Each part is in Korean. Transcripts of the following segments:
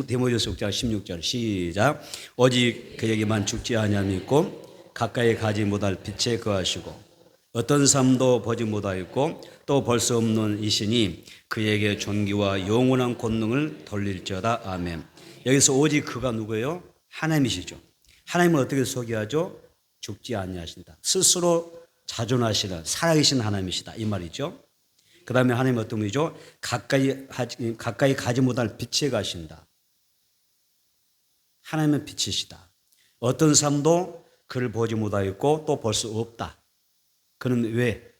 디모데후서 6장 16절 시작. 오직 그에게만 죽지 아니함이 있고 가까이 가지 못할 빛에 거하시고 어떤 삶도 보지 못하였고 또 볼 수 없는 이시니 그에게 존귀와 영원한 권능을 돌릴지어다. 아멘. 여기서 오직 그가 누구예요? 하나님이시죠. 하나님을 어떻게 소개하죠? 죽지 아니하신다. 스스로 자존하시는 살아계신 하나님이시다 이 말이죠. 그 다음에 하나님 어떤 분이죠? 가까이 가지 못할 빛에 가신다. 하나님은 빛이시다. 어떤 삶도 그를 보지 못하였고 또 볼 수 없다. 그는 왜?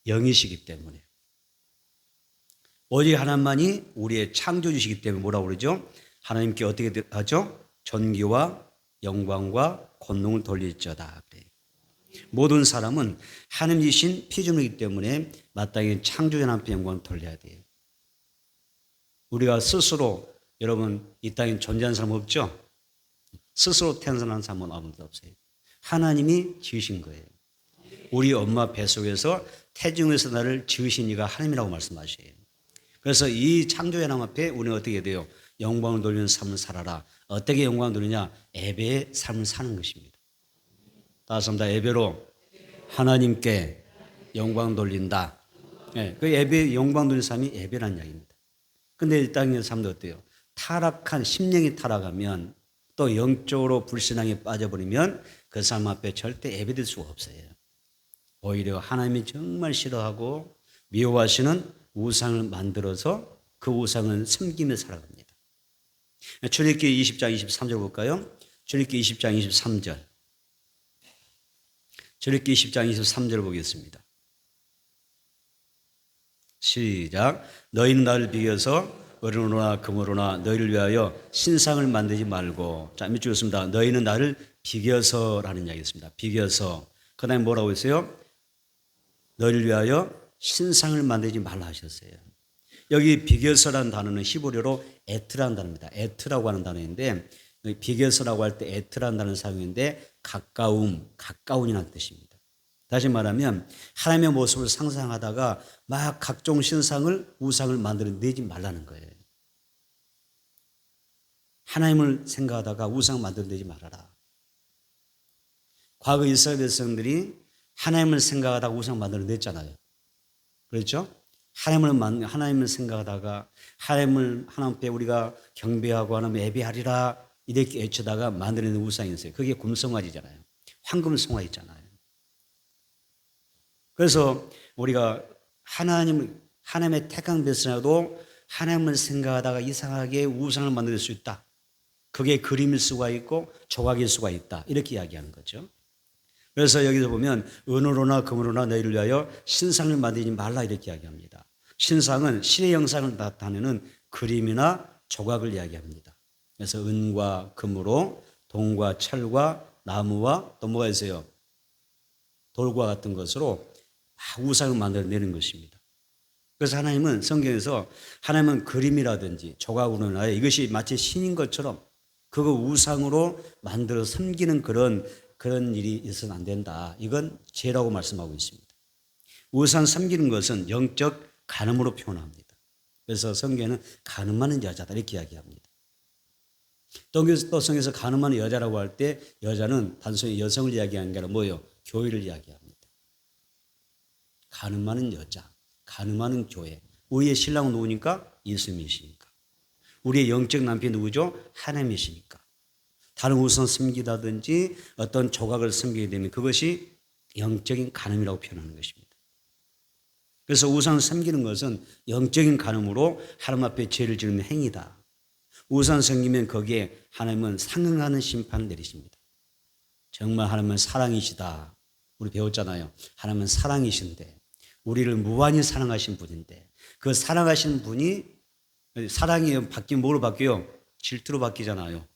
영이시기 때문에. 오직 하나님만이 우리의 창조주시기 때문에 뭐라고 그러죠? 하나님께 어떻게 하죠? 존귀와 영광과 권능을 돌릴지어다. 그래요. 모든 사람은 하나님이신 피조물이기 때문에 마땅히 창조자 하나님께 영광을 돌려야 돼요. 우리가 스스로 여러분 이 땅에 존재하는 사람 없죠? 스스로 태어난 사람은 아무도 없어요. 하나님이 지으신 거예요. 우리 엄마 뱃속에서 태중에서 나를 지으신 이가 하나님이라고 말씀하셔요. 그래서 이 창조의 하나님 앞에 우리는 어떻게 돼요? 영광을 돌리는 삶을 살아라. 어떻게 영광을 돌리냐? 예배의 삶을 사는 것입니다. 다섯 다 예배로 하나님께 영광 돌린다. 네, 그 예배 영광 돌리는 삶이 예배라는 이야기입니다. 근데 이 땅의 삶도 어때요? 타락한 심령이 타락하면 또 영적으로 불신앙에 빠져버리면 그 사람 앞에 절대 예배될 수가 없어요. 오히려 하나님이 정말 싫어하고 미워하시는 우상을 만들어서 그 우상을 섬기며 살아갑니다. 출애굽기 20장 23절 볼까요? 출애굽기 20장 23절. 출애굽기 20장 23절 보겠습니다. 시작. 너희는 나를 비교해서 은으로나 금으로나 너희를 위하여 신상을 만들지 말고. 자, 밑줄 긋습니다. 너희는 나를 비교해서라는 이야기였습니다. 비교해서. 그 다음에 뭐라고 했어요? 너희를 위하여 신상을 만들지 말라 하셨어요. 여기 비교해서라는 단어는 히브리어로 에트라는 단어입니다. 에트라고 하는 단어인데 비교해서라고 할 때 에트라는 단어를 사용했는데 가까운이라는 뜻입니다. 다시 말하면 하나님의 모습을 상상하다가 막 각종 신상을 우상을 만들어내지 말라는 거예요. 하나님을 생각하다가 우상 만들어내지 말아라. 과거 이스라엘 백성들이 하나님을 생각하다가 우상 만들어냈잖아요. 그렇죠? 하나님을 생각하다가 하나님 앞에 우리가 경배하고 하나님 예배하리라 이렇게 외치다가 만들어낸 우상이 있어요. 그게 금송아지잖아요. 황금 송아지잖아요. 그래서 우리가 하나님의 택한 백성이라도 하나님을 생각하다가 이상하게 우상을 만들 수 있다. 그게 그림일 수가 있고 조각일 수가 있다. 이렇게 이야기하는 거죠. 그래서 여기서 보면 은으로나 금으로나 너희를 위하여 신상을 만들지 말라 이렇게 이야기합니다. 신상은 신의 형상을 나타내는 그림이나 조각을 이야기합니다. 그래서 은과 금으로 동과 철과 나무와 또 뭐가 있어요? 돌과 같은 것으로 우상을 만들어내는 것입니다. 그래서 하나님은 성경에서 하나님은 그림이라든지 조각으로 인하여 이것이 마치 신인 것처럼 그거 우상으로 만들어 섬기는 그런 일이 있어서는 안 된다. 이건 죄라고 말씀하고 있습니다. 우상 섬기는 것은 영적 간음으로 표현합니다. 그래서 성경에는 간음하는 여자다 이렇게 이야기합니다. 또 성경에서 간음하는 여자라고 할 때 여자는 단순히 여성을 이야기하는 게 아니라 뭐예요? 교회를 이야기합니다. 간음하는 여자, 간음하는 교회. 우리의 신랑은 누구니까? 예수님이시니까. 우리의 영적 남편이 누구죠? 하나님이시니까. 다른 우상 섬기다든지 어떤 조각을 섬기게 되면 그것이 영적인 간음이라고 표현하는 것입니다. 그래서 우상 섬기는 것은 영적인 간음으로 하나님 앞에 죄를 지르는 행위다. 우상 섬기면 거기에 하나님은 상응하는 심판을 내리십니다. 정말 하나님은 사랑이시다. 우리 배웠잖아요. 하나님은 사랑이신데 우리를 무한히 사랑하신 분인데 그 사랑하신 분이 사랑이 바뀌면 뭐로 바뀌어요? 질투로 바뀌잖아요.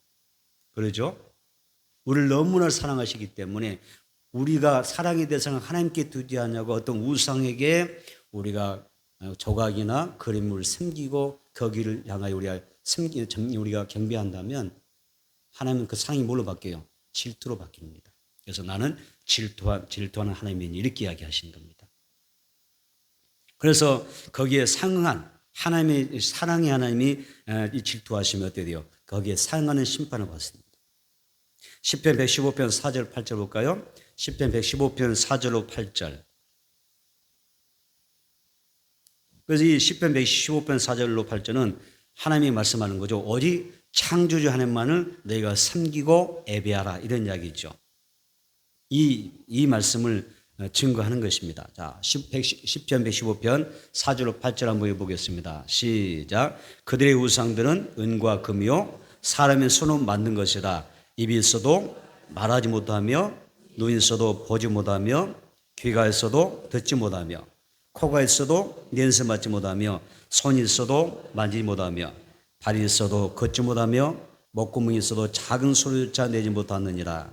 그러죠? 우리를 너무나 사랑하시기 때문에 우리가 사랑의 대상을 하나님께 두지 않냐고 어떤 우상에게 우리가 조각이나 그림을 섬기고 거기를 향하여 우리가 경배한다면 하나님은 그 사랑이 뭘로 바뀌어요? 질투로 바뀝니다. 그래서 나는 질투하는 하나님이니 이렇게 이야기하시는 겁니다. 그래서 거기에 상응한 하나님의 사랑의 하나님이 이 질투하시면 어떻게 돼요? 거기에 상하는 심판을 받습니다. 시편 115편 4절 8절 볼까요? 시편 115편 4절로 8절. 그래서 이 시편 115편 4절로 8절은 하나님이 말씀하는 거죠. 오직 창조주 하나님만을 너희가 섬기고 예배하라, 이런 이야기죠. 이 말씀을 증거하는 것입니다. 자, 시편 115편 4절로 8절 한번 해보겠습니다. 시작. 그들의 우상들은 은과 금이요 사람의 손으로 만든 것이라. 입이 있어도 말하지 못하며, 눈이 있어도 보지 못하며, 귀가 있어도 듣지 못하며, 코가 있어도 냄새 맡지 못하며, 손이 있어도 만지지 못하며, 발이 있어도 걷지 못하며, 목구멍이 있어도 작은 소리조차 내지 못하느니라.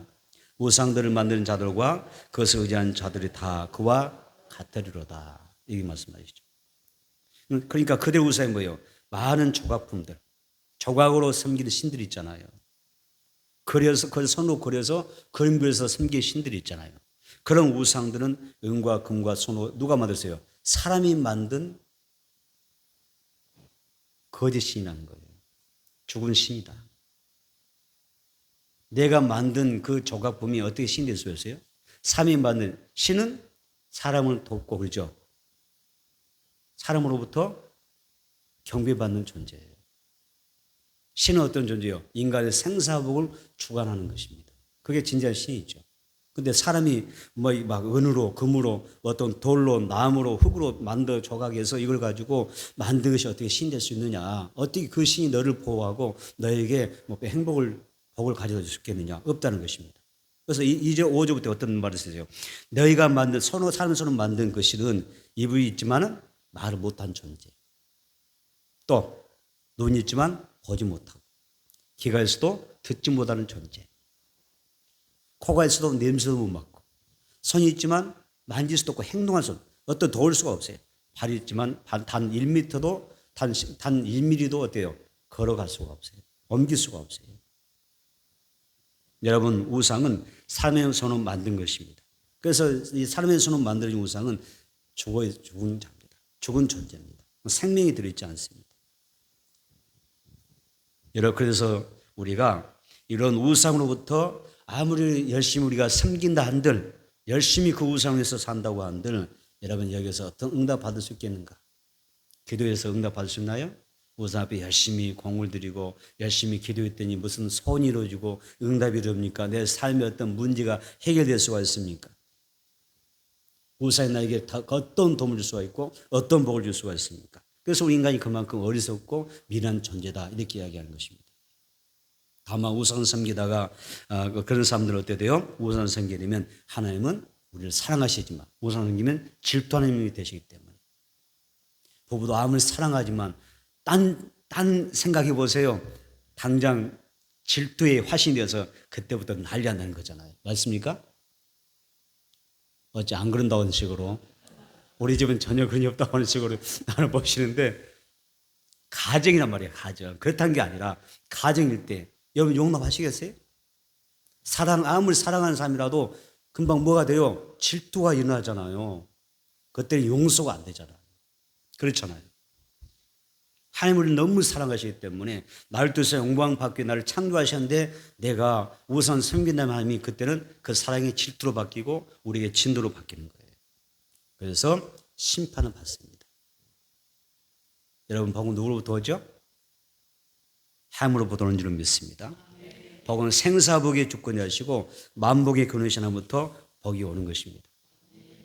우상들을 만드는 자들과 그것을 의지하는 자들이 다 그와 같으리로다. 이게 말씀하시죠. 그러니까 그들 우상이 뭐예요? 많은 조각품들, 조각으로 섬기는 신들이 있잖아요. 그래서 그걸 손으로 그려서 그림 그려서 섬기는 신들이 있잖아요. 그런 우상들은 은과 금과 손으로 누가 만들었어요? 사람이 만든 거짓 신이라는 거예요. 죽은 신이다. 내가 만든 그 조각품이 어떻게 신이 될 수 있어요? 사람이 만든 신은 사람을 돕고 그러죠. 사람으로부터 경배받는 존재예요. 신은 어떤 존재예요? 인간의 생사복을 주관하는 것입니다. 그게 진짜한 신이죠. 근데 사람이 막 은으로, 금으로, 어떤 돌로, 나무로, 흙으로 만들어 조각해서 이걸 가지고 만든 것이 어떻게 신이 될 수 있느냐? 어떻게 그 신이 너를 보호하고 너에게 복을 가져다 줄 수 있겠느냐? 없다는 것입니다. 그래서 2절, 5절부터 어떤 말을 쓰세요? 너희가 만든 사람 손으로 만든 그 신은 입이 있지만은 말을 못한 존재. 또 눈이 있지만 보지 못하고, 귀가 있어도 듣지 못하는 존재. 코가 있어도 냄새도 못 맡고, 손이 있지만 만질 수도 없고 행동할 수 없고, 어떤 도울 수가 없어요. 발이 있지만 단 1m도 단 1mm도 어때요? 걸어갈 수가 없어요. 옮길 수가 없어요. 여러분, 우상은 사람의 손으로 만든 것입니다. 그래서 이 사람의 손으로 만들어진 우상은 죽은 자입니다. 죽은 존재입니다. 생명이 들어있지 않습니다. 여러분, 그래서 우리가 이런 우상으로부터 아무리 열심히 우리가 섬긴다 한들, 열심히 그 우상에서 산다고 한들, 여러분 여기서 어떤 응답 받을 수 있겠는가? 기도해서 응답 받을 수 있나요? 우상 앞에 열심히 공을 들이고 열심히 기도했더니 무슨 소원이 이루어지고 응답이 이루어집니까? 내 삶의 어떤 문제가 해결될 수가 있습니까? 우상이 나에게 어떤 도움을 줄 수가 있고 어떤 복을 줄 수가 있습니까? 그래서 우리 인간이 그만큼 어리석고 미련한 존재다, 이렇게 이야기하는 것입니다. 다만 우상 섬기다가 그런 사람들은 어떻게 돼요? 우상 섬기려면 하나님은 우리를 사랑하시지만 우상 섬기면 질투하는 힘이 되시기 때문에, 부부도 아무리 사랑하지만 딴 생각해 보세요. 당장 질투의 화신이 되어서 그때부터 난리 난다는 거잖아요. 맞습니까? 어째 안 그런다고 하는 식으로, 우리 집은 전혀 그런 게 없다고 하는 식으로 나를 보시는데, 가정이란 말이에요. 가정. 그렇다는 게 아니라 가정일 때 여러분 용납하시겠어요? 아무리 사랑하는 사람이라도 금방 뭐가 돼요? 질투가 일어나잖아요. 그때는 용서가 안 되잖아요. 그렇잖아요. 하나님을 너무 사랑하시기 때문에 나를 통해서 영광 받기 나를 창조하셨는데, 내가 우선 섬긴다면 하나님이 그때는 그 사랑의 질투로 바뀌고 우리에게 진도로 바뀌는 거예요. 그래서 심판을 받습니다. 여러분, 복은 누구로부터 오죠? 하나님으로부터 오는 줄로 믿습니다. 복은 생사복의 주권자시고 만복의 근원이신 하나님부터 복이 오는 것입니다.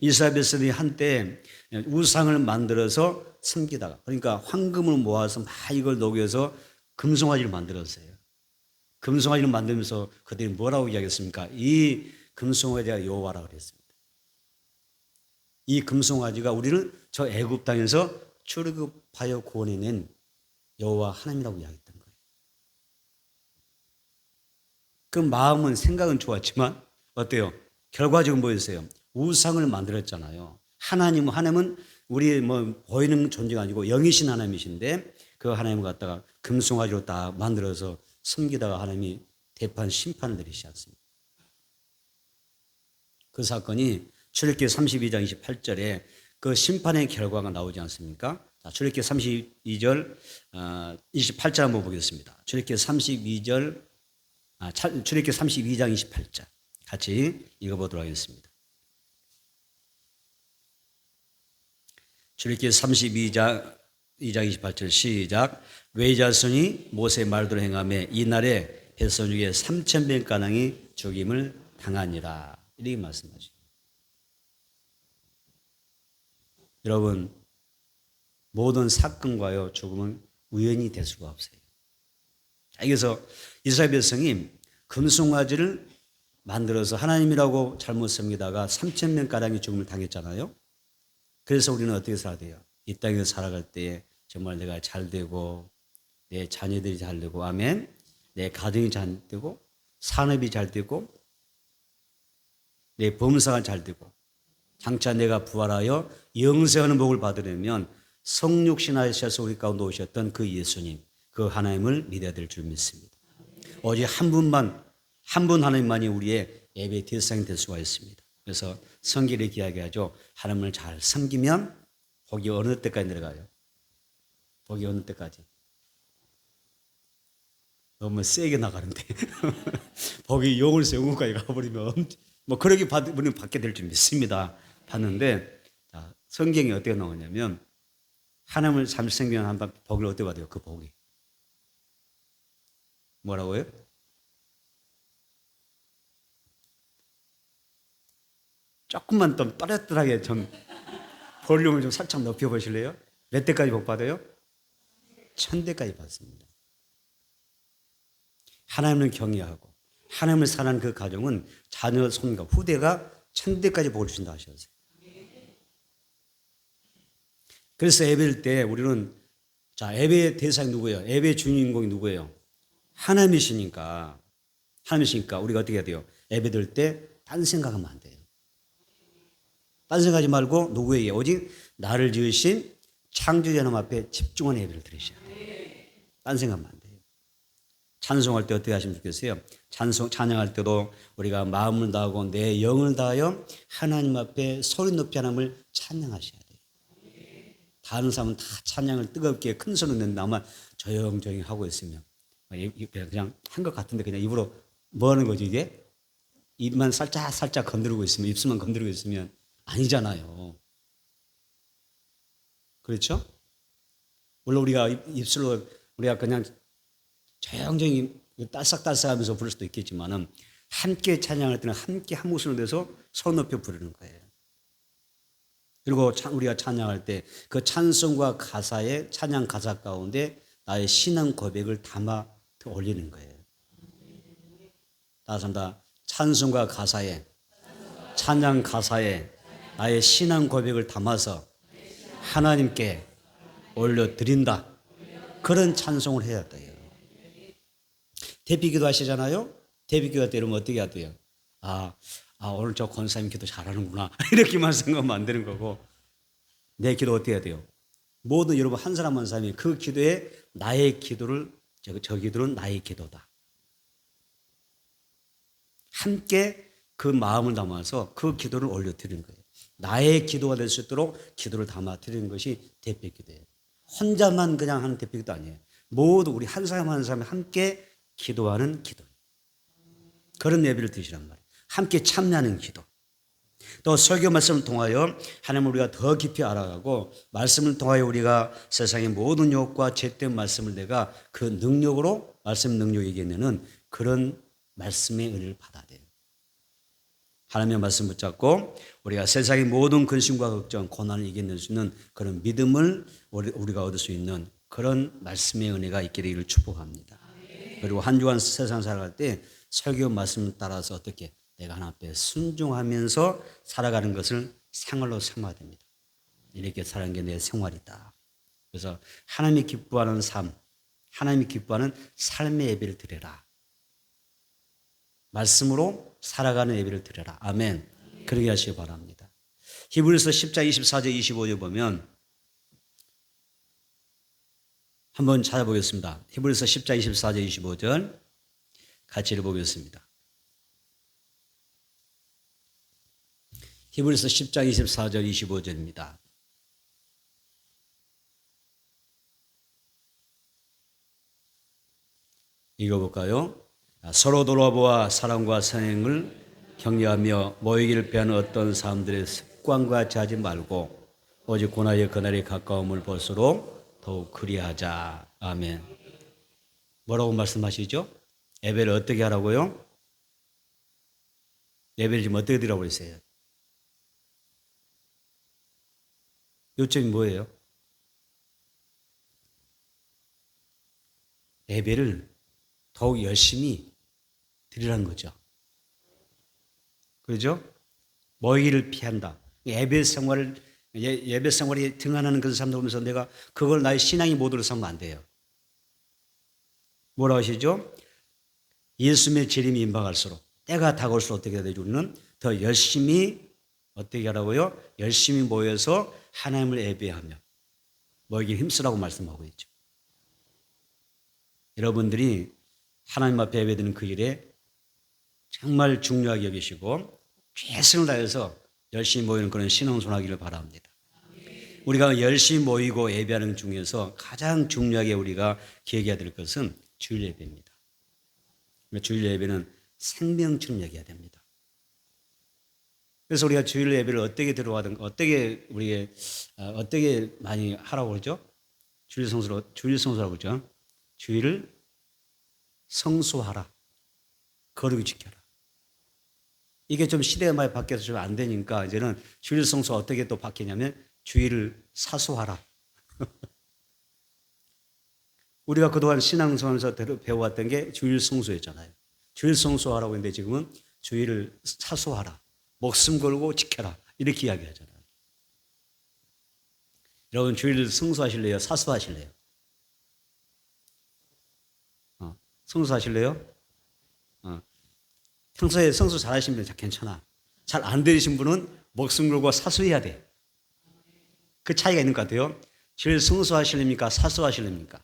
이스라엘 백성들이 한때 우상을 만들어서 섬기다가, 그러니까 황금을 모아서 막 이걸 녹여서 금송아지를 만들었어요. 금송아지를 만들면서 그들이 뭐라고 이야기했습니까? 이 금송아지가 여호와라 그랬습니다. 이 금송아지가 우리를 저 애굽 땅에서 출애굽하여 구원해낸 여호와 하나님이라고 이야기했던 거예요. 그 마음은, 생각은 좋았지만 어때요? 결과적으로 뭐였어요? 우상을 만들었잖아요. 하나님은 우리 보이는 존재가 아니고 영이신 하나님이신데, 그 하나님을 갖다가 금송아지로 다 만들어서 섬기다가 하나님이 대판 심판을 내리시지 않습니다. 그 사건이 출애굽기 32장 28절에 그 심판의 결과가 나오지 않습니까? 자, 출애굽기 32절 28절 한번 보겠습니다. 출애굽기 32절 출애굽기 32장 28절 같이 읽어보도록 하겠습니다. 출애굽기 32장 28절 시작. 레위 자손이 모세의 말대로 행하며 이날에 백성 중에 3,000명 가량이 죽임을 당하니라. 이렇게 말씀하시죠. 여러분, 모든 사건과요 죽음은 우연히 될 수가 없어요. 자, 여기서 이스라엘 백성이 금송아지를 만들어서 하나님이라고 잘못 섬기다가 3,000명 가량이 죽음을 당했잖아요. 그래서 우리는 어떻게 살아야 돼요? 이 땅에서 살아갈 때에 정말 내가 잘 되고 내 자녀들이 잘 되고 아멘, 내 가정이 잘 되고 산업이 잘 되고 내 범사가 잘 되고 장차 내가 부활하여 영생하는 복을 받으려면 성육신하셔서 우리 가운데 오셨던 그 예수님, 그 하나님을 믿어야 될 줄 믿습니다. 오직 한 분 하나님만이 우리의 예배의 대상이 될 수가 있습니다. 그래서 성경이 이렇게 이야기하죠. 하나님을 잘 섬기면 복이 어느 때까지 내려가요? 복이 어느 때까지? 너무 세게 나가는데 복이 영원에서 영원까지 가버리면 뭐 그러게 우리는 받게 될 줄 믿습니다. 봤는데 자, 성경이 어떻게 나오냐면 하나님을 잘 섬기면 한 복을 어떻게 받아요? 그 복이 뭐라고요? 조금만 더 또렷하게 좀 볼륨을 좀 살짝 높여보실래요? 몇 대까지 복 받아요? 1,000대까지 받습니다. 하나님을 경외하고 하나님을 사랑하는 그 가정은 자녀, 손과 후대가 1,000대까지 복을 주신다 하셨어요. 그래서 예배일 때 우리는 자, 예배의 대상이 누구예요? 예배의 주인공이 누구예요? 하나님이시니까 우리가 어떻게 해야 돼요? 예배 드릴 때 딴 생각하면 안 돼요. 딴 생각하지 말고 누구에게 오직 나를 지으신 창조주 하나님 앞에 집중하는 예배를 드리셔야 돼요. 딴 생각하면 안 돼요. 찬송할 때 어떻게 하시면 좋겠어요? 찬양할 때도 우리가 마음을 다하고 내 영을 다하여 하나님 앞에 소리 높이 하나님을 찬양하셔야 돼요. 다른 사람은 다 찬양을 뜨겁게 큰 소리 낸다 아마 조용조용히 하고 있으면 그냥 한 것 같은데 그냥 입으로 뭐 하는 거지 이게? 입만 살짝 건드리고 있으면 입술만 건드리고 있으면 아니잖아요. 그렇죠? 물론 우리가 입술로 우리가 그냥 조용조용히 딸싹딸싹하면서 부를 수도 있겠지만은 함께 찬양할 때는 함께 한 목소리로 내서 손 높여 부르는 거예요. 그리고 우리가 찬양할 때 그 찬송과 가사의 찬양 가사 가운데 나의 신앙 고백을 담아 올리는 거예요. 다시 한번 찬송과 가사에 찬양 가사에 나의 신앙 고백을 담아서 하나님께 올려드린다. 그런 찬송을 해야 돼요. 대비기도 하시잖아요. 대비기도 때리면 어떻게 해야 돼요? 오늘 저 권사님 기도 잘하는구나. 이렇게만 생각하면 안 되는 거고 내 기도 어떻게 해야 돼요? 모든 여러분 한 사람 한 사람이 그 기도에 나의 기도를 저 기도는 나의 기도다. 함께 그 마음을 담아서 그 기도를 올려드리는 거예요. 나의 기도가 될 수 있도록 기도를 담아 드리는 것이 대표기도예요. 혼자만 그냥 하는 대표기도 아니에요. 모두 우리 한 사람 한 사람이 함께 기도하는 기도. 그런 예배를 드시란 말이에요. 함께 참여하는 기도. 또 설교 말씀을 통하여 하나님을 우리가 더 깊이 알아가고 말씀을 통하여 우리가 세상의 모든 욕과 죄된 말씀을 내가 그 능력으로 말씀 능력이 이기는 그런 말씀의 은혜를 받아야 돼요. 하나님의 말씀 붙잡고 우리가 세상의 모든 근심과 걱정, 고난을 이겨낼 수 있는 그런 믿음을 우리가 얻을 수 있는 그런 말씀의 은혜가 있게 되기를 축복합니다. 그리고 한 주간 세상 살아갈 때 설교 말씀을 따라서 어떻게 내가 하나님 앞에 순종하면서 살아가는 것을 생활로 삼아야 됩니다. 이렇게 사는 게 내 생활이다. 그래서 하나님이 기뻐하는 삶, 하나님이 기뻐하는 삶의 예배를 드려라. 말씀으로 살아가는 예배를 드려라. 아멘. 그러게 하시기 바랍니다. 히브리서 10장 24절 25절 보면 한번 찾아보겠습니다. 히브리서 10장 24절 25절 같이 읽어보겠습니다. 히브리서 10장 24절 25절입니다. 읽어볼까요? 서로 돌아보아 사랑과 선행을 격려하며 모이기를 피하는 어떤 사람들의 습관과 같이 하지 말고 오직 고난의 그날이 가까움을 볼수록 더욱 그리하자. 아멘. 뭐라고 말씀하시죠? 예배를 어떻게 하라고요? 예배를 지금 어떻게 드리라고 했어요? 요점이 뭐예요? 예배를 더욱 열심히 드리라는 거죠. 그렇죠? 모이기를 피한다. 예배 생활에 등한하는 그런 사람들 보면서 내가 그걸 나의 신앙의 모드로 삼으면 안 돼요. 뭐라고 하시죠? 예수님의 재림이 임박할수록 때가 다가올수록 어떻게 해야 되죠? 우리는 더 열심히 어떻게 하라고요? 열심히 모여서 하나님을 예배하며 모이기를 힘쓰라고 말씀하고 있죠. 여러분들이 하나님 앞에 예배드리는 그 일에 정말 중요하게 여기시고 최선을 다해서 열심히 모이는 그런 신앙생활하기를 바랍니다. 우리가 열심히 모이고 예배하는 중에서 가장 중요하게 우리가 기억해야 될 것은 주일 예배입니다. 주일 예배는 생명처럼 여겨야 됩니다. 그래서 우리가 주일 예배를 어떻게 들어가든 어떻게 많이 하라고 그러죠? 주일 성수라고 그러죠. 주일을 성수하라. 거룩히 지켜라. 이게 좀 시대가 많이 바뀌어서 좀 안 되니까 이제는 주일 성수가 어떻게 또 바뀌냐면 주일을 사수하라. 우리가 그동안 신앙생활에서 배워왔던 게 주일 성수였잖아요. 주일 성수하라고 했는데 지금은 주일을 사수하라. 목숨 걸고 지켜라. 이렇게 이야기하잖아요. 여러분 주일 성수하실래요? 사수하실래요? 성수하실래요? 평소에 성수 잘하시면 괜찮아. 잘 안 되신 분은 목숨 걸고 사수해야 돼. 그 차이가 있는 것 같아요. 주일 성수하실랍니까? 사수하실랍니까?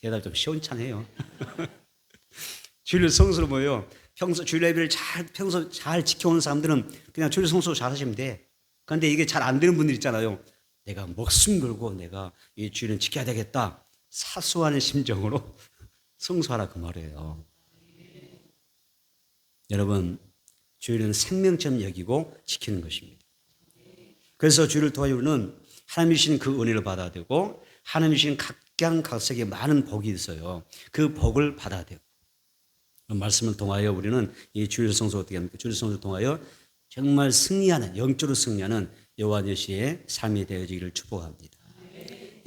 대답 좀 시원찮아요. 주일 성수로 뭐예요? 주일 예배를 평소 잘 지켜오는 사람들은 그냥 주일 성수 잘 하시면 돼. 그런데 이게 잘 안 되는 분들 있잖아요. 내가 목숨 걸고 내가 이 주일은 지켜야 되겠다. 사수하는 심정으로 성수하라 그 말이에요. 여러분, 주일은 생명처럼 여기고 지키는 것입니다. 그래서 주일을 통하여 우리는 하나님이 주신 그 은혜를 받아야 되고 하나님이 주신 각양각색의 많은 복이 있어요. 그 복을 받아야 되고 말씀을 통하여 우리는 이 주일 성수 어떻게 합니까? 주일 성수를 통하여 정말 승리하는 영적으로 승리하는 여호와니시의 삶이 되어지기를 축복합니다.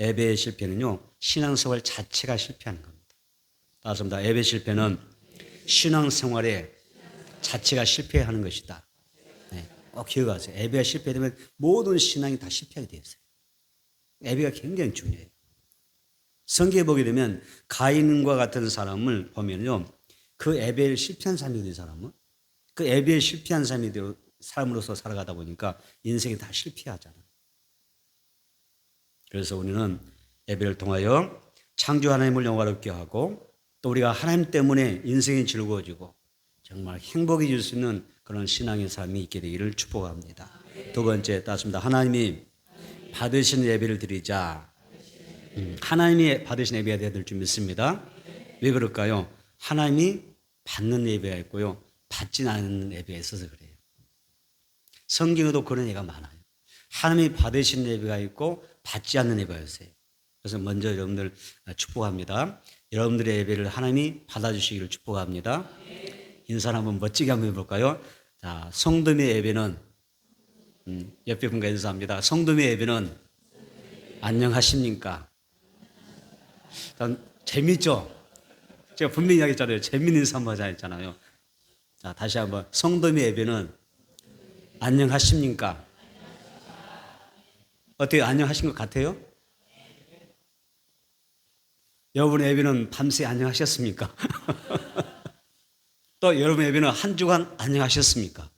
예배의 실패는요 신앙생활 자체가 실패하는 겁니다. 따라서 예배 실패는 신앙생활의 자체가 실패하는 것이다. 네, 꼭 기억하세요. 예배가 실패되면 모든 신앙이 다 실패하게 되어 있어요. 예배가 굉장히 중요해요. 성경에 보게 되면 가인과 같은 사람을 보면요, 그 예배를 실패한 사람이 된 사람은 그 예배에 실패한 사람으로서 살아가다 보니까 인생이 다 실패하잖아요. 그래서 우리는 예배를 통하여 창조 하나님을 영화롭게 하고 또 우리가 하나님 때문에 인생이 즐거워지고 정말 행복이 줄 수 있는 그런 신앙의 삶이 있게 되기를 축복합니다. 두 번째 따습니다. 하나님이 받으신 예배를 드리자. 하나님이 받으신 예배가 되어야 될 줄 믿습니다. 왜 그럴까요? 하나님이 받는 예배가 있고요. 받지 않는 예배가 있어서 그래요. 성경에도 그런 예가 많아요. 하나님이 받으신 예배가 있고 받지 않는 예배가 있어요. 그래서 먼저 여러분들 축복합니다. 여러분들의 예배를 하나님이 받아주시기를 축복합니다. 인사를 한번 멋지게 한번 해볼까요? 자, 성도의 예배는 옆에 분과 인사합니다. 성도의 예배는 안녕하십니까? 재밌죠? 제가 분명히 이야기했잖아요. 재밌는 인사 한번 하자 했잖아요. 자, 다시 한번 성도의 예배는 안녕하십니까? 어떻게 안녕하신 것 같아요? 여러분의 예배는 밤새 안녕하셨습니까? 또 여러분의 예배는 한 주간 안녕하셨습니까?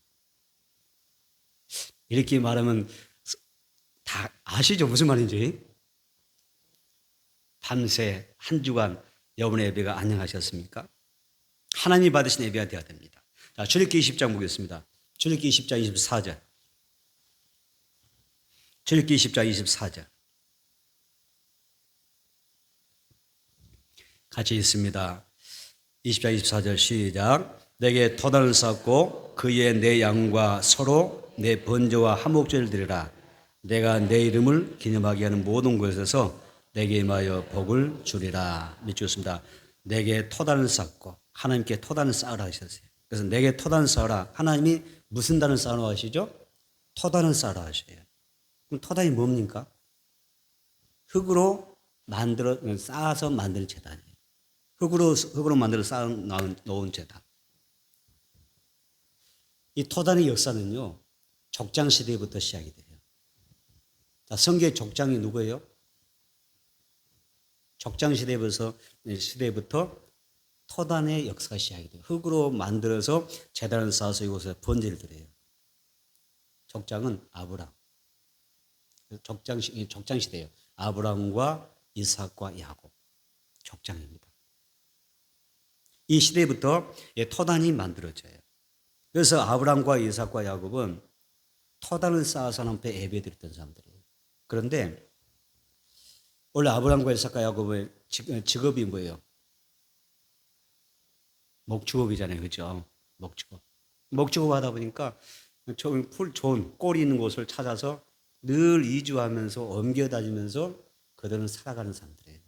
이렇게 말하면 다 아시죠? 무슨 말인지? 밤새 한 주간 여러분의 예배가 안녕하셨습니까? 하나님이 받으신 예배가 되어야 됩니다. 자, 출애굽기 20장 보겠습니다. 출애굽기 20장 24절. 출애굽기 20장 24절. 같이 있습니다. 20장 24절 시작. 내게 토단을 쌓고 그에 내 양과 서로 내 번제와 화목제를 드리라. 내가 내 이름을 기념하게 하는 모든 곳에서 내게 임하여 복을 주리라. 믿겠습니다. 내게 토단을 쌓고 하나님께 토단을 쌓으라 하셨어요. 그래서 내게 토단을 쌓으라. 하나님이 무슨 단을 쌓으라 하시죠? 토단을 쌓으라 하셔요. 그럼 토단이 뭡니까? 흙으로 쌓아서 만드는 제단이에요. 흙으로 만들어 쌓아 놓은 제단. 이 토단의 역사는요, 족장 시대부터 시작이 돼요. 자, 성경의 족장이 누구예요? 족장 시대부터 토단의 역사가 시작이 돼요. 흙으로 만들어서 제단을 쌓아서 이곳에 번제를 드려요. 족장은 아브람. 족장 시대예요. 아브람과 이삭과 야곱. 족장입니다. 이 시대부터 토단이 만들어져요. 그래서 아브람과 이삭과 야곱은 토단을 쌓아서 하나님 앞에 예배드렸던 사람들이에요. 그런데 원래 아브람과 이삭과 야곱의 직업이 뭐예요? 목축업이잖아요. 그죠? 목축업 하다 보니까 좋은 꼴이 있는 곳을 찾아서 늘 이주하면서 옮겨다니면서 그들은 살아가는 사람들이에요.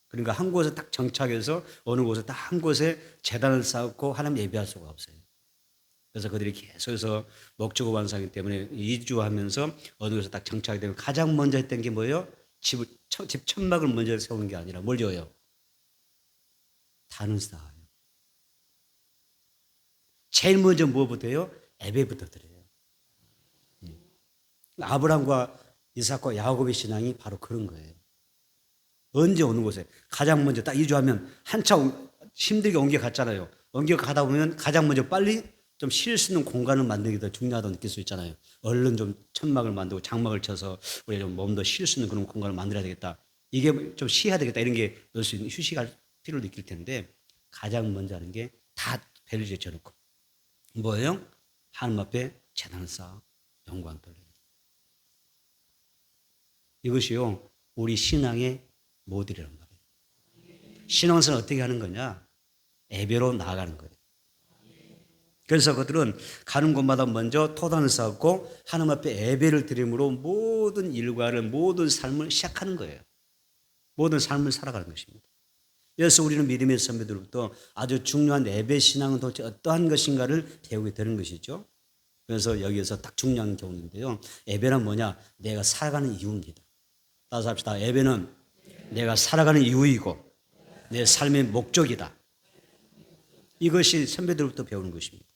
그러니까 한 곳에 딱 정착해서 어느 곳에 딱 한 곳에 제단을 쌓고 하나님 예배할 수가 없어요. 그래서 그들이 계속해서 목축업 완성이기 때문에 이주하면서 어느 곳에 딱 정착이 되면 가장 먼저 했던 게 뭐예요? 집 천막을 먼저 세우는 게 아니라 뭘 지어요? 단을 쌓아요. 제일 먼저 뭐부터 해요? 예배부터 드려요. 아브람과 이삭과 야곱의 신앙이 바로 그런 거예요. 언제 어느 곳에 가장 먼저 딱 이주하면 한참 힘들게 옮겨갔잖아요. 옮겨가다 보면 가장 먼저 빨리 좀 쉴 수 있는 공간을 만드는 게 더 중요하다고 느낄 수 있잖아요. 얼른 좀 천막을 만들고 장막을 쳐서 우리 좀 몸도 쉴 수 있는 그런 공간을 만들어야 되겠다. 이게 좀 쉬어야 되겠다. 이런 게 넣을 수 있는 휴식할 필요를 느낄 텐데 가장 먼저 하는 게 다 배를 제쳐놓고 뭐예요? 하나님 앞에 제단을 쌓아 영광 돌리는 이것이요 우리 신앙의 모델이란 말이에요. 신앙생활 어떻게 하는 거냐? 예배로 나아가는 거예요. 그래서 그들은 가는 곳마다 먼저 토단을 쌓고 하나님 앞에 예배를 드림으로 모든 일과를 모든 삶을 시작하는 거예요. 모든 삶을 살아가는 것입니다. 그래서 우리는 믿음의 선배들로부터 아주 중요한 예배 신앙은 도대체 어떠한 것인가를 배우게 되는 것이죠. 그래서 여기에서 딱 중요한 경우인데요. 예배는 뭐냐? 내가 살아가는 이유입니다. 따라서 합시다. 예배는 내가 살아가는 이유이고 내 삶의 목적이다. 이것이 선배들부터 배우는 것입니다.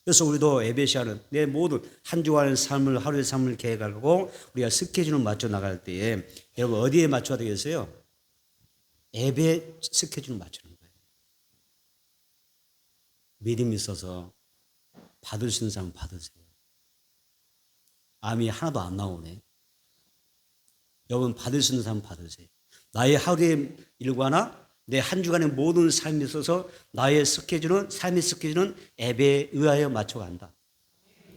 그래서 우리도 예배 시간은 내 모든 한 주간의 삶을 하루의 삶을 계획하고 우리가 스케줄을 맞춰 나갈 때에 여러분 어디에 맞춰야 되겠어요? 예배 스케줄을 맞추는 거예요. 믿음이 있어서 받을 수 있는 사람은 받으세요. 암이 하나도 안 나오네. 여러분 받을 수 있는 사람은 받으세요. 나의 하루의 일과나 내 한 주간의 모든 삶에 있어서 나의 스케줄은 삶의 스케줄은 예배에 의하여 맞춰간다.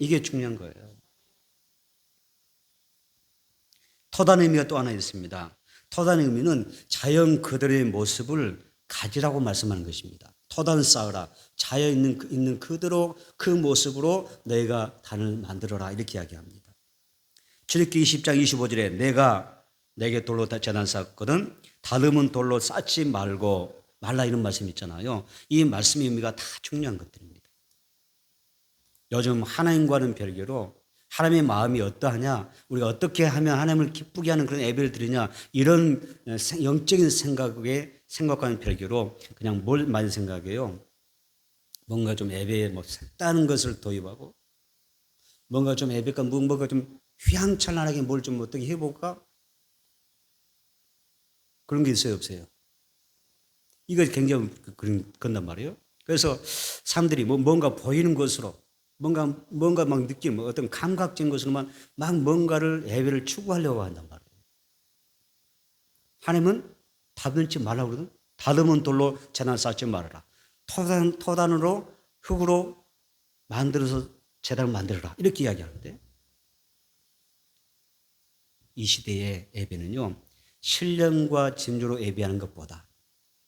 이게 중요한 거예요. 토단의 의미가 또 하나 있습니다. 토단의 의미는 자연 그대로의 모습을 가지라고 말씀하는 것입니다. 토단을 쌓으라. 자연 있는 그대로 그 모습으로 너희가 단을 만들어라. 이렇게 이야기합니다. 출애굽기 20장 25절에 내가 내게 돌로 제단 쌓았거든 다듬은 돌로 쌓지 말라 이런 말씀이 있잖아요. 이 말씀의 의미가 다 중요한 것들입니다. 요즘 하나님과는 별개로 하나님의 마음이 어떠하냐, 우리가 어떻게 하면 하나님을 기쁘게 하는 그런 예배를 드리냐, 이런 영적인 생각과는 별개로 그냥 뭘 많이 생각해요? 뭔가 좀 예배에 뭐 색다른 것을 도입하고, 뭔가 좀 예배가 뭔가 좀 휘황찬란하게 뭘 좀 어떻게 해볼까? 그런 게 있어요, 없어요? 이거 굉장히 그런단 말이에요. 그래서 사람들이 뭔가 보이는 것으로 뭔가 막 느끼는 어떤 감각적인 것으로만 막 뭔가를 예배를 추구하려고 한단 말이에요. 하나님은 다듬지 말라고 그러거든. 다듬은 돌로 제단 쌓지 말아라. 토단으로 흙으로 만들어서 제단을 만들어라. 이렇게 이야기하는데 이 시대의 예배는요. 신령과 진주로 예배하는 것보다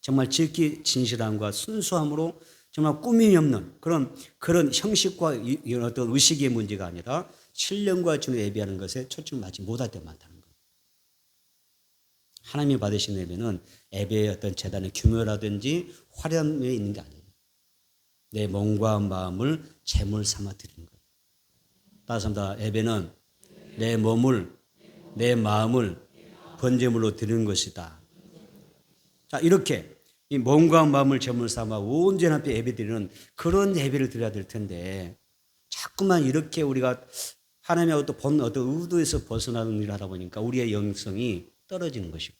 정말 지극히 진실함과 순수함으로 정말 꾸밈이 없는 그런 형식과 이런 어떤 의식의 문제가 아니라 신령과 주를 예배하는 것에 초점을 맞지 못할 때 많다는 거예요. 하나님이 받으신 예배는 예배의 어떤 재단의 규모라든지 화려함에 있는 게 아니에요. 내 몸과 마음을 제물 삼아 드리는 거예요. 따라서 예배는 내 몸을 내 마음을 번제물로 드리는 것이다. 자, 이렇게 이 몸과 마음을 제물 삼아 온전히 앞에 예배드리는 그런 예배를 드려야 될 텐데 자꾸만 이렇게 우리가 하나님의 어떤 의도에서 벗어나는 일을 하다 보니까 우리의 영성이 떨어지는 것이고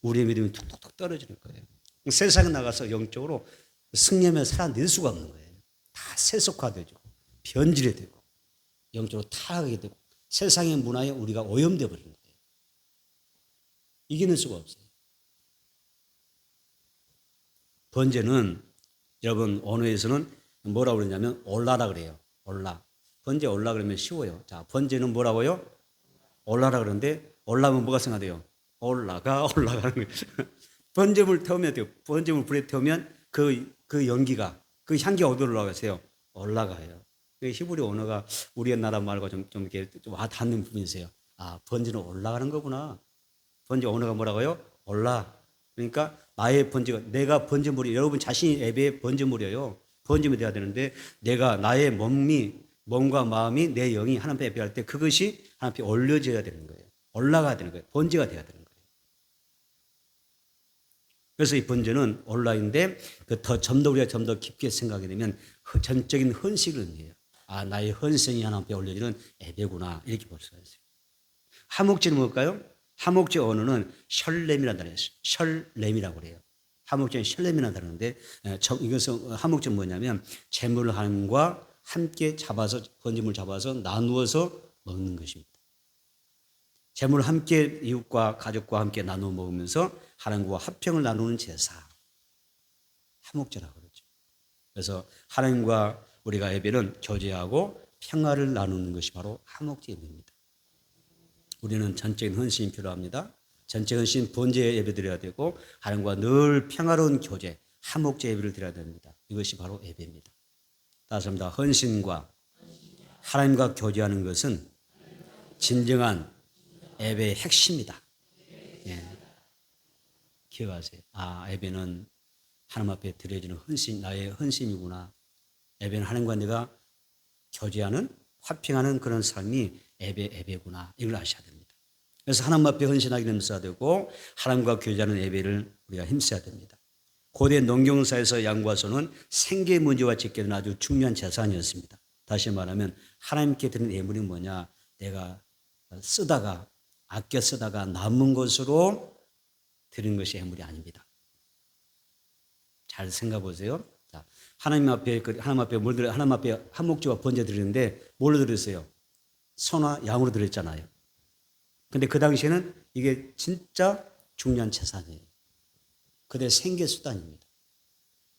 우리의 믿음이 툭툭툭 떨어지는 거예요. 세상에 나가서 영적으로 승리하며 살아낼 수가 없는 거예요. 다 세속화되고 변질이 되고 영적으로 타락하게 되고 세상의 문화에 우리가 오염되어 버리는 거예요. 이겨낼 수가 없어요. 번제는 여러분 언어에서는 뭐라고 그러냐면 올라라 그래요. 올라. 번제 올라 그러면 쉬워요. 자, 번제는 뭐라고요? 올라라 그러는데 올라면 뭐가 생각돼요? 올라가는 거예요. 번제물 태우면 돼요. 번제물 불에 태우면 그 연기가 그 향기가 어디로 올라가세요? 올라가요. 히브리 언어가 우리의 나라 말과 좀 이렇게 좀 닿는 부분이 있어요. 아, 번제는 올라가는 거구나. 번제 언어가 뭐라고요? 올라. 그러니까 나의 번제가 내가 번제물이 여러분 자신이 예배의 번제물이에요. 번제물이 돼야 되는데 내가 나의 몸과 마음이 내 영이 하나님 앞에 예배할 때 그것이 하나님 앞에 올려져야 되는 거예요. 올라가야 되는 거예요. 번제가 돼야 되는 거예요. 그래서 이 번제는 온라인인데 우리가 좀 더 깊게 생각하게 되면 전적인 헌식을 의미해요. 아, 나의 헌신이 하나님 앞에 올려지는 예배구나 이렇게 볼 수가 있어요. 하목제는 뭘까요? 하목제 언어는 셜렘이라는 단어예요. 셜렘이라고 그래요. 하목제는 셜렘이라는 단어인데 이것은 하목제는 뭐냐면 제물을 하나님과 함께 잡아서 번제물 잡아서 나누어서 먹는 것입니다. 제물을 함께 이웃과 가족과 함께 나누어 먹으면서 하나님과 화평을 나누는 제사. 하목제라고 그러죠. 그래서 하나님과 우리가 예배는 교제하고 평화를 나누는 것이 바로 하목제 예배입니다. 우리는 전적인 헌신이 필요합니다. 전적인 헌신 번제 예배 드려야 되고 하나님과 늘 평화로운 교제, 하목제 예배를 드려야 됩니다. 이것이 바로 예배입니다. 따라서 헌신과 하나님과 교제하는 것은 진정한 예배의 핵심이다. 예. 기억하세요. 아, 예배는 하나님 앞에 드려지는 헌신, 나의 헌신이구나. 예배는 하나님과 내가 교제하는, 화평하는 그런 삶이 예배구나. 이걸 아셔야 됩니다. 그래서 하나님 앞에 헌신하기를 힘써야 되고 하나님과 교제하는 예배를 우리가 힘써야 됩니다. 고대 농경사에서 양과 소는 생계 문제와 직결된 아주 중요한 재산이었습니다. 다시 말하면 하나님께 드리는 예물이 뭐냐? 내가 아껴 쓰다가 남은 것으로 드리는 것이 예물이 아닙니다. 잘 생각해 보세요. 자, 하나님 앞에 한목제와 번제 드리는데 뭘로 드렸어요? 소나 양으로 드렸잖아요. 근데 그 당시에는 이게 진짜 중요한 재산이에요. 그들의 생계 수단입니다.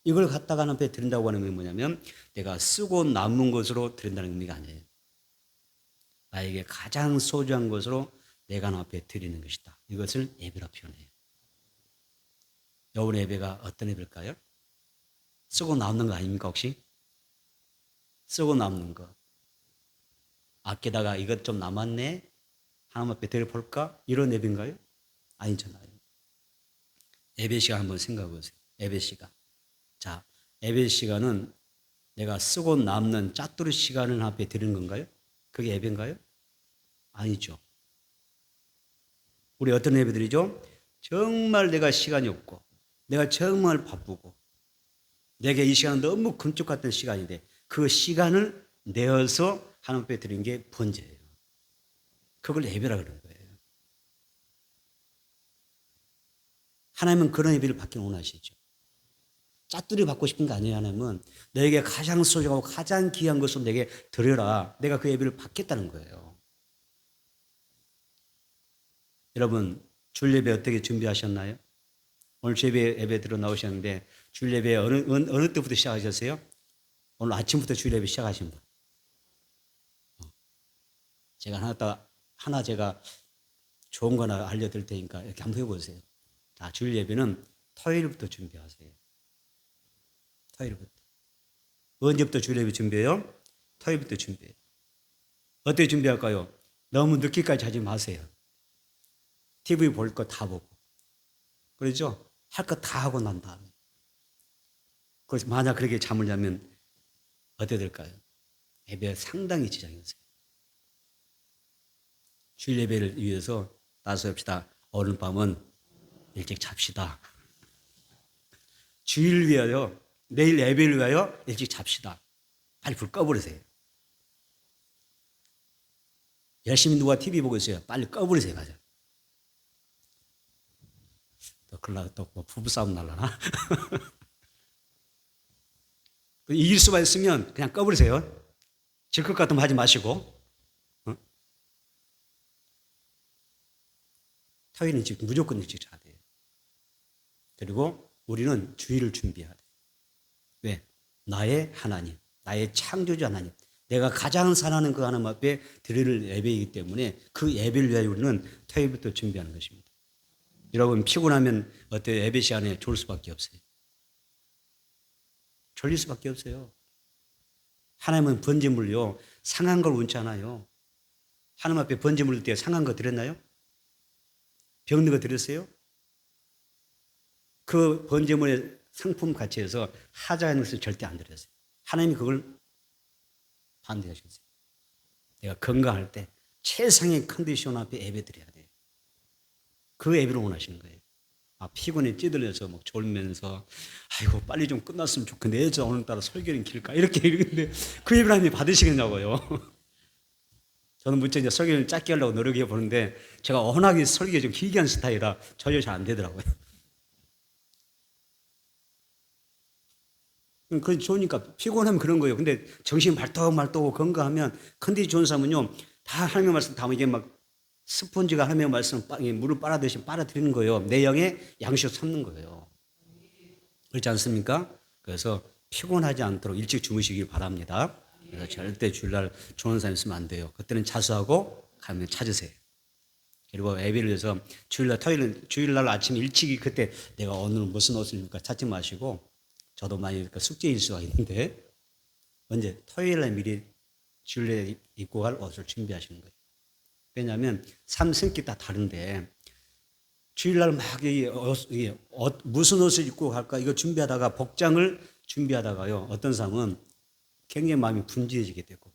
이걸 갖다가 하나님 앞에 드린다고 하는 게 뭐냐면 내가 쓰고 남은 것으로 드린다는 의미가 아니에요. 나에게 가장 소중한 것으로 내가 하나님 앞에 드리는 것이다. 이것을 예배로 표현해요. 여러분의 예배가 어떤 예배일까요? 쓰고 남는 거 아닙니까 혹시? 쓰고 남는 거. 아끼다가 이것 좀 남았네? 하나님 앞에 드려볼까? 이런 예배인가요? 아니잖아요. 예배 시간 한번 생각해 보세요. 예배 시간. 자, 예배 시간은 내가 쓰고 남는 짜투리 시간을 앞에 드리는 건가요? 그게 예배인가요? 아니죠. 우리 어떤 예배 드리죠? 정말 내가 시간이 없고 내가 정말 바쁘고 내게 이 시간은 너무 금쪽 같은 시간인데 그 시간을 내어서 하나님 앞에 드리는 게 번제예요. 그걸 예배라 그러는 거예요. 하나님은 그런 예배를 받기를 원하시죠. 짜투리 받고 싶은 게 아니에요. 하나님은 너에게 가장 소중하고 가장 귀한 것을 내게 드려라. 내가 그 예배를 받겠다는 거예요. 여러분 주일 예배 어떻게 준비하셨나요? 오늘 주일 예배 들어 나오셨는데 주일 예배 어느 때부터 시작하셨어요? 오늘 아침부터 주일 예배 시작하신 분. 제가 하나 제가 좋은 거 하나 알려드릴 테니까 이렇게 한번 해보세요. 자, 주일 예배는 토요일부터 준비하세요. 토요일부터. 언제부터 주일 예배 준비해요? 토요일부터 준비해요. 어떻게 준비할까요? 너무 늦게까지 하지 마세요. TV 볼 거 다 보고. 그러죠? 할 거 다 하고 난 다음에. 그래서 만약 그렇게 잠을 자면 어떻게 될까요? 예배에 상당히 지장이 있어요. 주일 예배를 위해서 따스합시다. 오늘 밤은 일찍 잡시다. 주일 위하여, 내일 예배를 위하여 일찍 잡시다. 빨리 불 꺼버리세요. 열심히 누가 TV 보고 있어요. 빨리 꺼버리세요. 가자. 또 부부싸움 날라나? 이길 수만 있으면 그냥 꺼버리세요. 질 것 같으면 하지 마시고. 토요일은 지금 무조건 일찍 자야 돼요. 그리고 우리는 주일을 준비해야 돼요. 왜? 나의 하나님, 나의 창조주 하나님, 내가 가장 사랑하는 그 하나님 앞에 드릴 예배이기 때문에 그 예배를 위하여 우리는 토요일부터 준비하는 것입니다. 여러분 피곤하면 어때요? 예배 시간에 졸을 수밖에 없어요. 졸릴 수밖에 없어요. 하나님은 번제물요 상한 걸 원치 않아요. 하나님 앞에 번제물 들 때 상한 거 드렸나요? 병든 거 드렸어요? 그 번제물의 상품 가치에서 하자는 것을 절대 안 드렸어요. 하나님이 그걸 반대하셨어요. 내가 건강할 때 최상의 컨디션 앞에 예배 드려야 돼요. 그 예배를 원하시는 거예요. 피곤에 찌들려서 막 졸면서 아이고 빨리 좀 끝났으면 좋겠는데 저 오늘따라 설교는 길까 이렇게 이러는데 그 예배를 하나님이 받으시겠냐고요. 저는 무척 이제 설교를 짧게 하려고 노력해 보는데 제가 워낙에 설교 좀 길게 하는 스타일이라 전혀 잘 안 되더라고요. 그건 좋으니까 피곤하면 그런 거예요. 근데 정신 말똥말똥 건강하면 컨디션 좋은 사람은요 다 하나님의 말씀 다 이게 막 스폰지가 하나님의 말씀 물을 빨아들이시 빨아들이는 거예요. 내 영에 양식을 삼는 거예요. 그렇지 않습니까? 그래서 피곤하지 않도록 일찍 주무시길 바랍니다. 그래서 절대 주일날 좋은 사람 있으면 안 돼요. 그때는 자수하고 가면 찾으세요. 그리고 예배를 위해서 주일날 아침 일찍이 그때 내가 오늘 무슨 옷을 입을까 찾지 마시고 저도 많이 숙제일 수가 있는데 언제 토요일날 미리 주일에 입고 갈 옷을 준비하시는 거예요. 왜냐하면 삶 성격이 다 다른데 주일날 막 무슨 옷을 입고 갈까 이거 준비하다가 복장을 준비하다가요 어떤 사람은 굉장히 마음이 분주해지게 되고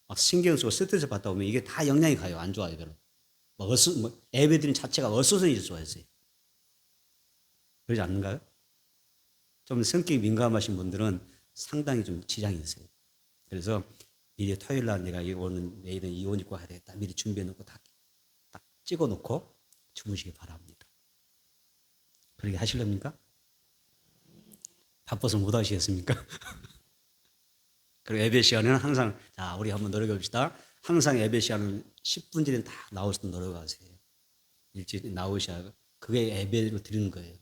막 신경 쓰고 스트레스 받다 보면 이게 다 영향이 가요. 안 좋아요. 별로. 예배드린 자체가 어수선해질 수가 있어요. 그러지 않는가요? 좀 성격이 민감하신 분들은 상당히 좀 지장이 있어요. 그래서 미리 토요일 날 내가 내일은 이 옷 입고 가야 되겠다. 미리 준비해 놓고 딱 찍어 놓고 주무시기 바랍니다. 그렇게 하시렵니까? 바빠서 못 하시겠습니까? 그리고 예배 시간에는 항상 우리 한번 노력해 봅시다. 항상 예배 시간은 10분 전에 다 나오셔서 노력하세요. 일찍 나오셔야 그게 예배로 드리는 거예요.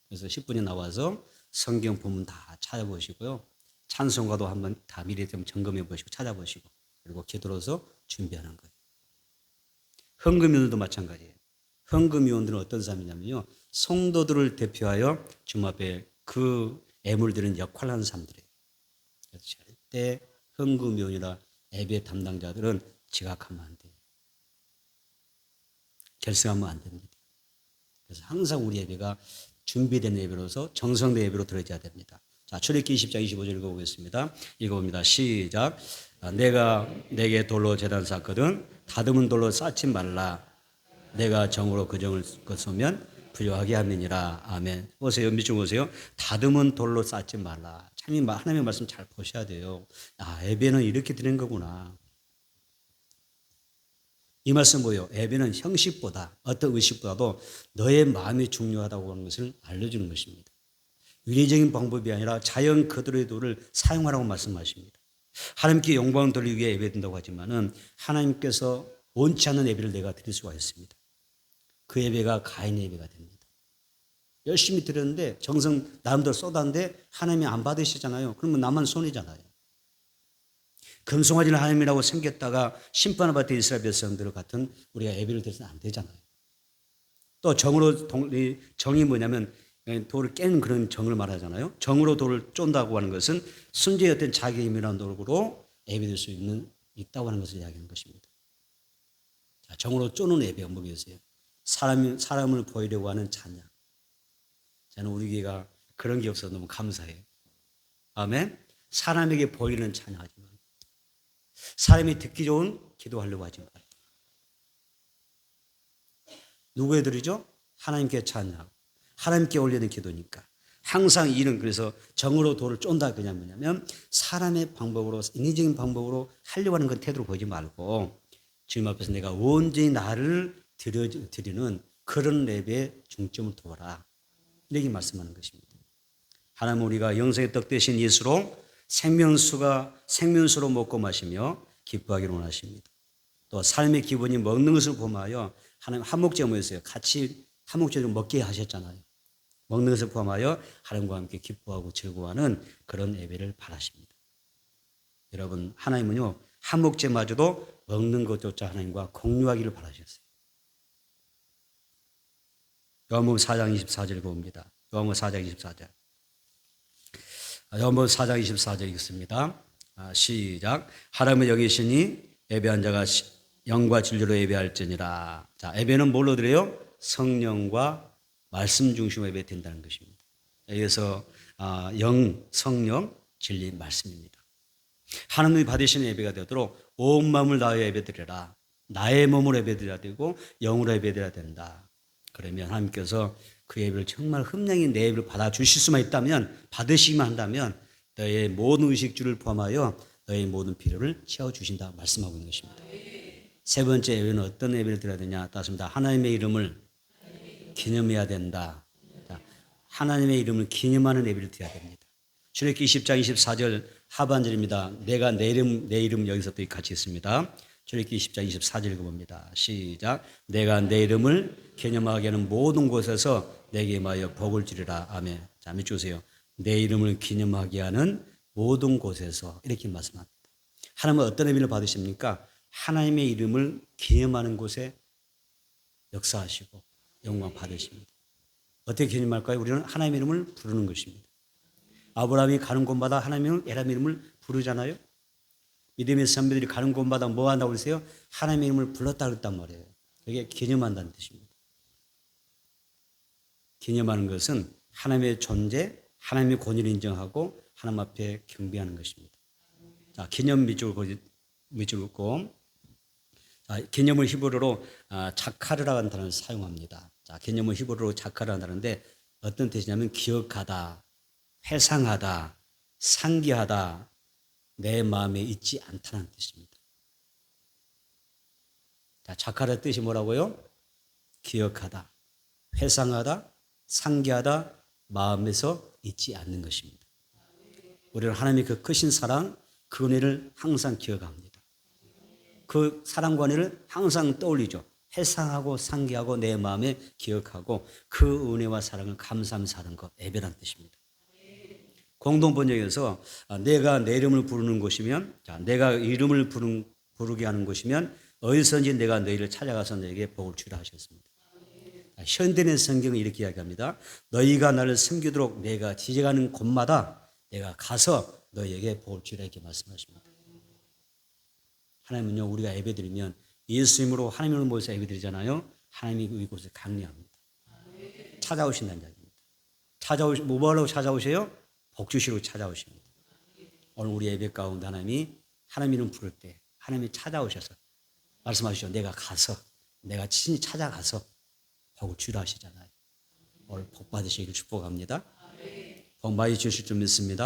그래서 10분에 나와서 성경 본문 다 찾아보시고요. 찬송가도 한번 다 미리 좀 점검해 보시고 찾아보시고 그리고 기도로서 준비하는 거예요. 헌금위원들도 마찬가지예요. 헌금위원들은 어떤 사람이냐면요. 성도들을 대표하여 주님 앞에 그 예물들은 역할을 하는 사람들이에요. 그래서 절대 헌금위원이나 예배 담당자들은 지각하면 안 돼요. 결석하면 안 됩니다. 그래서 항상 우리 예배가 준비된 예배로서 정성된 예배로 드려져야 됩니다. 자, 출애굽기 20장 25절 읽어보겠습니다. 읽어봅니다. 시작. 내가 내게 돌로 제단 쌓거든 다듬은 돌로 쌓지 말라. 내가 정으로 그 정을 거두면 부요하게 함이니라. 아멘. 보세요. 밑줄 보세요. 다듬은 돌로 쌓지 말라. 참 하나님의 말씀 잘 보셔야 돼요. 예배는 이렇게 드리는 거구나. 이 말씀 뭐예요? 예배는 형식보다 어떤 의식보다도 너의 마음이 중요하다고 하는 것을 알려주는 것입니다. 윤리적인 방법이 아니라 자연 그대로의 도를 사용하라고 말씀하십니다. 하나님께 영광을 돌리기 위해 예배된다고 하지만은 하나님께서 원치 않는 예배를 내가 드릴 수가 있습니다. 그 예배가 가인의 예배가 됩니다. 열심히 드렸는데 정성 나름대로 쏟았는데 하나님이 안 받으시잖아요. 그러면 나만 손해잖아요. 금송아지를 하나님이라고 생겼다가 심판을 받을 이스라엘 백성들 같은 우리가 예배를 드려서는 안 되잖아요. 또 정이 뭐냐면 돌을 깨는 그런 정을 말하잖아요. 정으로 돌을 쫀다고 하는 것은 순전히 어떤 자기 힘이라는 도구로 예배될 수 있다고 하는 것을 이야기하는 것입니다. 자, 정으로 쪼는 예배가 뭐겠어요? 사람을 보이려고 하는 찬양. 저는 우리 교회가 그런 게 없어서 너무 감사해요. 아멘. 사람에게 보이는 찬양하지 말고, 사람이 듣기 좋은 기도하려고 하지 말고. 누구에 드리죠? 하나님께 찬양하고 하나님께 올리는 기도니까. 항상 이는 그래서 정으로 돌을 쫀다 그냥 뭐냐면 사람의 방법으로, 인위적인 방법으로 하려고 하는 그 태도로 보지 말고 주님 앞에서 내가 온전히 나를 드리는 그런 예배에 중점을 두어라, 이렇게 말씀하는 것입니다. 하나님, 우리가 영생의 떡 되신 예수로 생명수로 먹고 마시며 기뻐하기를 원하십니다. 또 삶의 기본이 먹는 것을 포함하여 하나님 한목제 모였어요. 같이 한목제를 먹게 하셨잖아요. 먹는 것을 포함하여 하나님과 함께 기뻐하고 즐거워하는 그런 예배를 바라십니다. 여러분, 하나님은요 한목제마저도 먹는 것조차 하나님과 공유하기를 바라셨어요. 요한복음 4장 24절 봅니다. 요한복음 4장 24절. 요한복음 4장 24절 읽습니다. 시작. 하나님을 여기시니 예배한 자가 영과 진리로 예배할지니라. 자, 예배는 뭘로 드려요? 성령과 말씀 중심으로 예배된다는 것입니다. 여기서 영, 성령, 진리, 말씀입니다. 하나님이 받으시는 예배가 되도록 온 마음을 다하여 예배드려라. 나의 몸으로 예배드려야 되고 영으로 예배드려야 된다. 그러면 하나님께서 그 예배를 정말 흠령이 내 예배를 받아주실 수만 있다면, 받으시기만 한다면 너의 모든 의식주를 포함하여 너의 모든 필요를 채워주신다 말씀하고 있는 것입니다. 세 번째 예배는 어떤 예배를 드려야 되냐 따습니다. 하나님의 이름을 기념해야 된다. 하나님의 이름을 기념하는 예배를 드려야 됩니다. 출애굽기 20장 24절 하반절입니다. 내가 내 이름 여기서 또 같이 있습니다. 출애굽기 20장 24절 읽어봅니다. 시작. 내가 내 이름을 기념하게 하는 모든 곳에서 내게 임하여 복을 주리라. 아멘. 자, 밑줄 주세요. 내 이름을 기념하게 하는 모든 곳에서, 이렇게 말씀합니다. 하나님은 어떤 의미를 받으십니까? 하나님의 이름을 기념하는 곳에 역사하시고 영광 받으십니다. 어떻게 기념할까요? 우리는 하나님의 이름을 부르는 것입니다. 아브라함이 가는 곳마다 하나님의 이름을 부르잖아요. 믿음의 선배들이 가는 곳마다 뭐 한다고 그러세요? 하나님의 이름을 불렀다 그랬단 말이에요. 그게 기념한다는 뜻입니다. 기념하는 것은 하나님의 존재, 하나님의 권위를 인정하고 하나님 앞에 경배하는 것입니다. 자, 기념 밑줄 긋고, 개념을 히브리어로 자카르라는 단어를 사용합니다. 자, 개념을 히브리어로 자카르라는 단어인데 어떤 뜻이냐면 기억하다, 회상하다, 상기하다, 내 마음에 있지 않다는 뜻입니다. 자, 자카르의 뜻이 뭐라고요? 기억하다, 회상하다, 상기하다, 마음에서 잊지 않는 것입니다. 우리는 하나님의 그 크신 사랑, 그 은혜를 항상 기억합니다. 그 사랑과 은혜를 항상 떠올리죠. 회상하고 상기하고 내 마음에 기억하고 그 은혜와 사랑을 감사하면서 하는 것, 예배라는 뜻입니다. 공동번역에서 내가 내 이름을 부르는 곳이면, 자, 내가 이름을 부르게 하는 곳이면 어디서든지 내가 너희를 찾아가서 너에게 복을 주라 하셨습니다. 현대의 성경은 이렇게 이야기합니다. 너희가 나를 섬기도록 내가 지져가는 곳마다 내가 가서 너희에게 복을 주라, 이렇게 말씀하십니다. 하나님은요, 우리가 예배드리면 예수님으로 하나님을 모여서 예배드리잖아요. 하나님이 이곳에 강림합니다. 찾아오신다는 이야기입니다. 뭐하러 찾아오세요? 복 주시러 찾아오십니다. 오늘 우리 예배 가운데 하나님 이름 부를 때 하나님이 찾아오셔서 말씀하시죠. 내가 친히 찾아가서 복을 주라 하시잖아요. 오늘 복 받으시기를 축복합니다. 복 많이 주실 줄 믿습니다.